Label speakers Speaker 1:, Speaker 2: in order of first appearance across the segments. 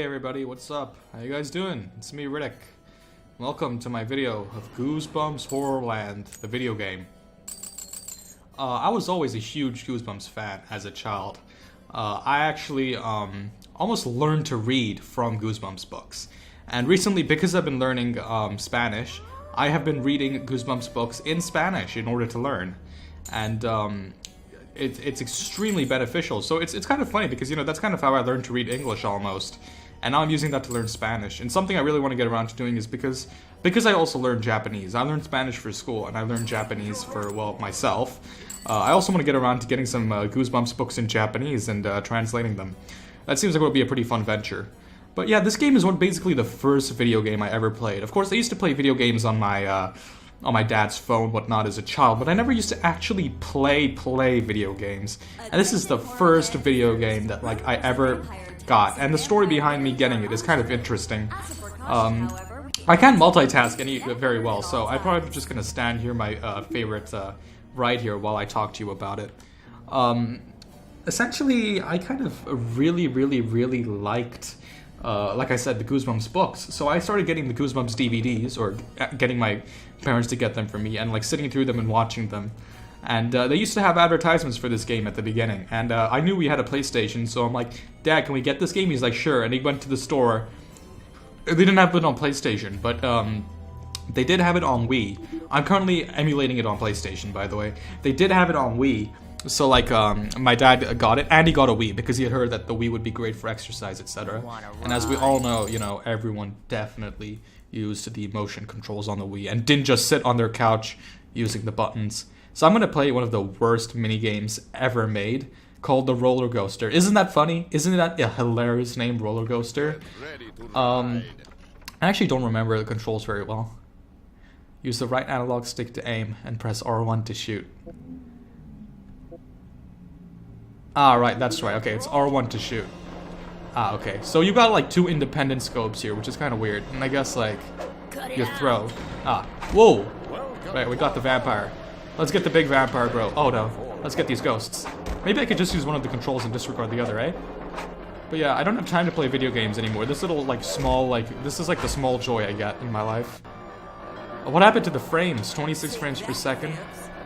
Speaker 1: everybody, what's up? How you guys doing? It's me, Riddick. Welcome to my video of Goosebumps Horrorland, the video game. I was always a huge Goosebumps fan as a child. I actually almost learned to read from Goosebumps books. And recently, because I've been learning Spanish, I have been reading Goosebumps books in Spanish in order to learn. And it's extremely beneficial. So it's kind of funny because, you know, that's kind of how I learned to read English almost. And now I'm using that to learn Spanish. And something I really want to get around to doing is because I also learned Japanese. I learned Spanish for school and I learned Japanese for, well, myself. I also want to get around to getting some Goosebumps books in Japanese and translating them. That seems like it would be a pretty fun venture. But yeah, this game is basically the first video game I ever played. Of course, I used to play video games on my dad's phone, whatnot, as a child, but I never used to actually play video games. And this is the first video game that, like, I ever got. And the story behind me getting it is kind of interesting. I can't multitask very well, so I'm probably just gonna stand here, my favorite right here, while I talk to you about it. Essentially, I kind of really liked, like I said, the Goosebumps books. So I started getting the Goosebumps DVDs, or getting my parents to get them for me, and like sitting through them and watching them. And they used to have advertisements for this game at the beginning, and I knew we had a PlayStation, so I'm like, Dad, can we get this game? He's like, sure. And he went to the store. They didn't have it on PlayStation, but they did have it on Wii. I'm currently emulating it on PlayStation, by the way. They did have it on Wii. So, like, my dad got it, and he got a Wii, because he had heard that the Wii would be great for exercise, etc. And as we all know, you know, everyone definitely used the motion controls on the Wii, and didn't just sit on their couch using the buttons. So I'm gonna play one of the worst minigames ever made, called the Roller Coaster. Isn't that funny? Isn't that a hilarious name, Roller Coaster? I actually don't remember the controls very well. Use the right analog stick to aim, and press R1 to shoot. Ah, right, that's right. Okay, it's R1 to shoot. Ah, okay. So you got like two independent scopes here, which is kind of weird. And I guess like your throw. Ah, whoa! Right, we got the vampire. Let's get the big vampire, bro. Oh no, let's get these ghosts. Maybe I could just use one of the controls and disregard the other, eh? But yeah, I don't have time to play video games anymore. This little like small this is like the small joy I get in my life. What happened to the frames? 26 frames per second?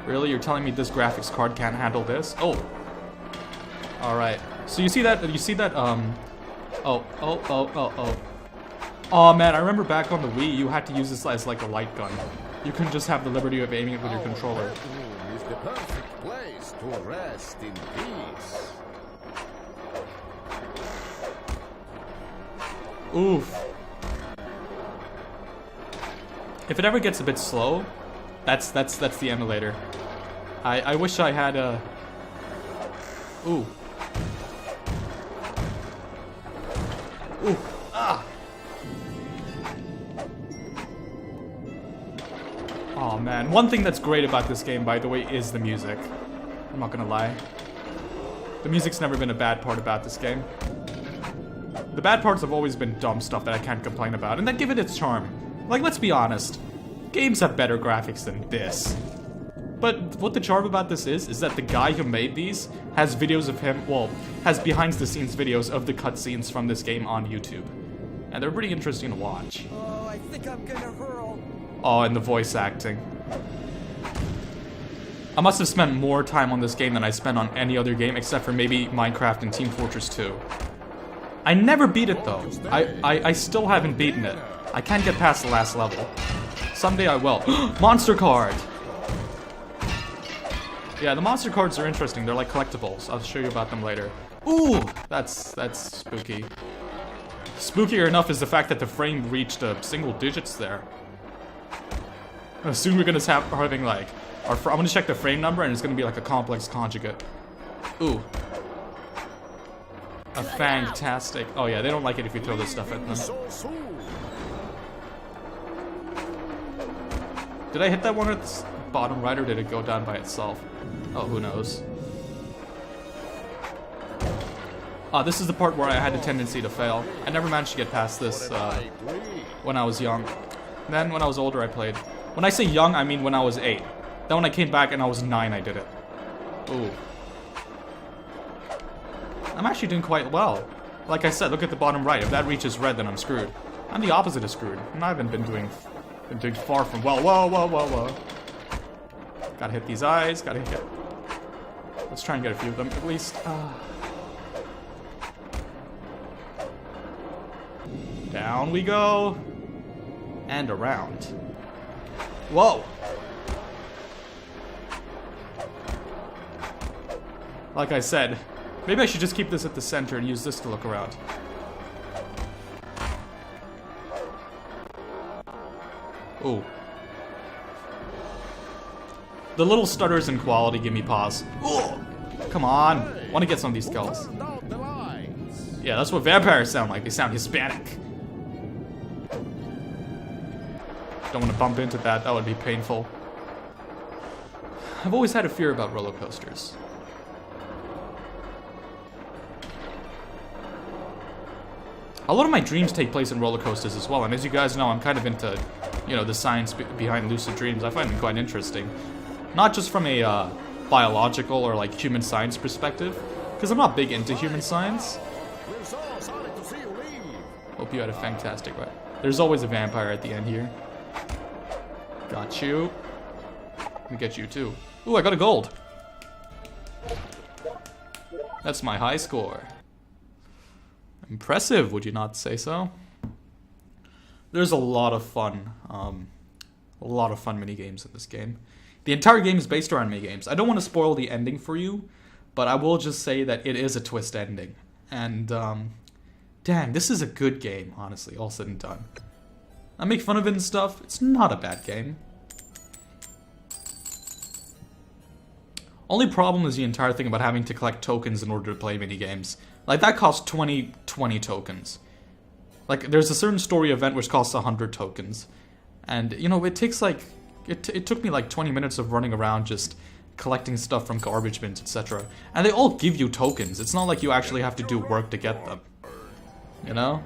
Speaker 1: Really? You're telling me this graphics card can't handle this? Oh. Alright, so you see that, oh man, I remember back on the Wii, you had to use this as like a light gun. You couldn't just have the liberty of aiming it with your controller.
Speaker 2: Is the perfect place to rest in peace.
Speaker 1: Oof. If it ever gets a bit slow, that's the emulator. I wish I had a... Ooh. Ooh, ah! Oh man, one thing that's great about this game, by the way, is the music. I'm not gonna lie. The music's never been a bad part about this game. The bad parts have always been dumb stuff that I can't complain about, and that give it its charm. Like, let's be honest. Games have better graphics than this. But what the charm about this is that the guy who made these has videos of him, well, has behind-the-scenes videos of the cutscenes from this game on YouTube. And they're pretty interesting to watch.
Speaker 3: Oh, I think I'm gonna hurl.
Speaker 1: Oh, and the voice acting. I must have spent more time on this game than I spent on any other game, except for maybe Minecraft and Team Fortress 2. I never beat it, though. I still haven't beaten it. I can't get past the last level. Someday I will. Monster card! Yeah, the monster cards are interesting. They're like collectibles. I'll show you about them later. Ooh, that's spooky. Spookier enough is the fact that the frame reached single digits there. Soon we're gonna have having like I'm gonna check the frame number and it's gonna be like a complex conjugate. Ooh, a fantastic. Oh yeah, they don't like it if you throw this stuff at them. Did I hit that one at the bottom right, or did it go down by itself? Oh, who knows? This is the part where I had a tendency to fail. I never managed to get past this when I was young. Then when I was older I played. When I say young, I mean when I was 8. Then when I came back and I was 9, I did it. Ooh. I'm actually doing quite well. Like I said, look at the bottom right. If that reaches red, then I'm screwed. I'm the opposite of screwed. And I haven't been doing far from well. Whoa, whoa, whoa, whoa. Gotta hit these eyes. Gotta hit. Let's try and get a few of them at least. Down we go. And around. Whoa. Like I said, maybe I should just keep this at the center and use this to look around. Ooh. The little stutters in quality give me pause. Ooh. Come on. Want to get some of these kills. Yeah, that's what vampires sound like. They sound Hispanic. Don't want to bump into that. That would be painful. I've always had a fear about roller coasters. A lot of my dreams take place in roller coasters as well, and as you guys know, I'm kind of into, you know, the science behind lucid dreams. I find them quite interesting. Not just from a biological or like human science perspective, because I'm not big into human science. Hope you had a fantastic ride. There's always a vampire at the end here. Got you. Let me get you too. Ooh, I got a gold. That's my high score. Impressive, would you not say so? There's a lot of fun mini games in this game. The entire game is based around mini games. I don't want to spoil the ending for you, but I will just say that it is a twist ending. And damn, this is a good game, honestly, all said and done. I make fun of it and stuff. It's not a bad game. Only problem is the entire thing about having to collect tokens in order to play mini games. Like, that costs 20 tokens. Like, there's a certain story event which costs 100 tokens. And, you know, it takes, like... It took me, like, 20 minutes of running around just collecting stuff from garbage bins, etc. And they all give you tokens. It's not like you actually have to do work to get them. You know?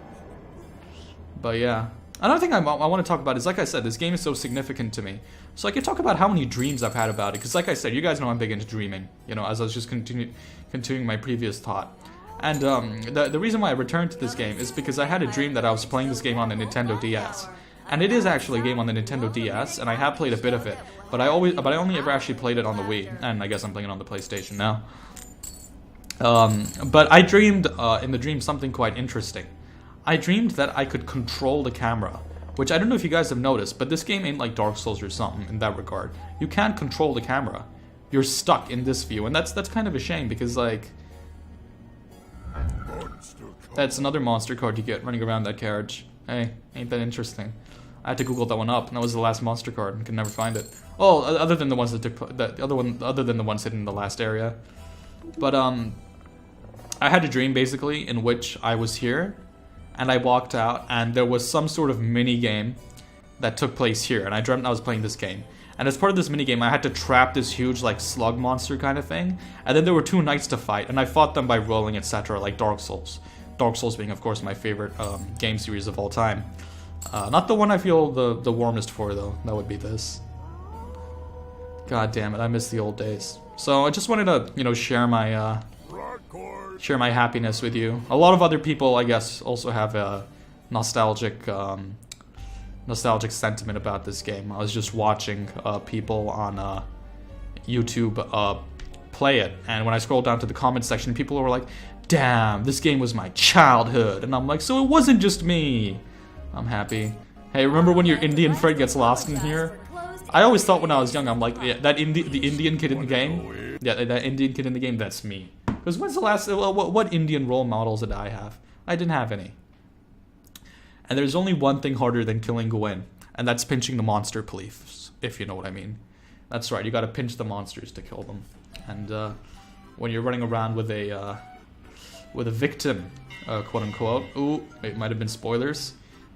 Speaker 1: But, yeah. Another thing I want to talk about is, like I said, this game is so significant to me. So I could talk about how many dreams I've had about it. Because, like I said, you guys know I'm big into dreaming. You know, as I was just continuing my previous thought. And the reason why I returned to this game is because I had a dream that I was playing this game on the Nintendo DS. And it is actually a game on the Nintendo DS, and I have played a bit of it. But I only ever actually played it on the Wii, and I guess I'm playing it on the PlayStation now. But I dreamed in the dream something quite interesting. I dreamed that I could control the camera, which I don't know if you guys have noticed, but this game ain't like Dark Souls or something in that regard. You can't control the camera. You're stuck in this view, and that's kind of a shame because, like... That's another monster card you get running around that carriage. Hey, ain't that interesting? I had to Google that one up, and that was the last monster card, and could never find it. Oh, other than the ones that took other than the ones hidden in the last area. But I had a dream basically in which I was here, and I walked out, and there was some sort of mini game that took place here, and I dreamt I was playing this game. And as part of this minigame, I had to trap this huge, like, slug monster kind of thing. And then there were two knights to fight, and I fought them by rolling, etc., like Dark Souls. Dark Souls being, of course, my favorite game series of all time. Not the one I feel the warmest for, though. That would be this. God damn it, I miss the old days. So I just wanted to, you know, share my happiness with you. A lot of other people, I guess, also have a nostalgic sentiment about this game. I was just watching people on YouTube play it, and when I scrolled down to the comment section, people were like, damn, this game was my childhood. And I'm like, so it wasn't just me. I'm happy. Hey, remember when your Indian friend gets lost in here? I always thought when I was young, I'm like, yeah, the Indian kid in the game? Yeah, that Indian kid in the game, that's me. Because when's the last, what Indian role models did I have? I didn't have any. And there's only one thing harder than killing Gwen, and that's pinching the monster police, if you know what I mean. That's right, you gotta pinch the monsters to kill them. And when you're running around with a victim, quote unquote, ooh, it might have been spoilers.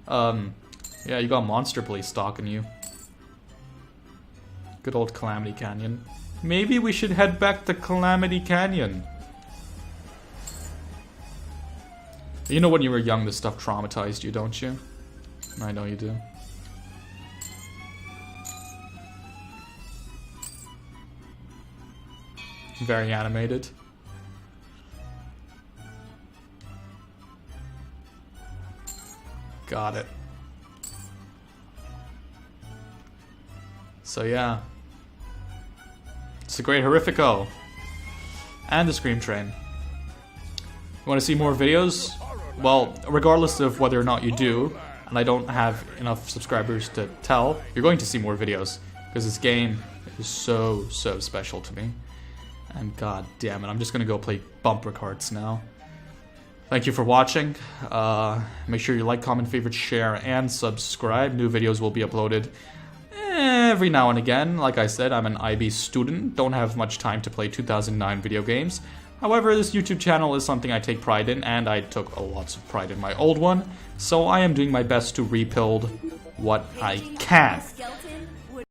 Speaker 1: Yeah, you got monster police stalking you. Good old Calamity Canyon. Maybe we should head back to Calamity Canyon. You know when you were young, this stuff traumatized you, don't you? I know you do. Very animated. Got it. So yeah. It's a great Horrifico. And the Scream Train. You want to see more videos? Well, regardless of whether or not you do, and I don't have enough subscribers to tell, you're going to see more videos. Because this game is so special to me. And god damn it, I'm just gonna go play bumper carts now. Thank you for watching. Make sure you like, comment, favorite, share, and subscribe. New videos will be uploaded every now and again. Like I said, I'm an IB student. Don't have much time to play 2009 video games. However, this YouTube channel is something I take pride in, and I took lots of pride in my old one. So I am doing my best to rebuild what I can.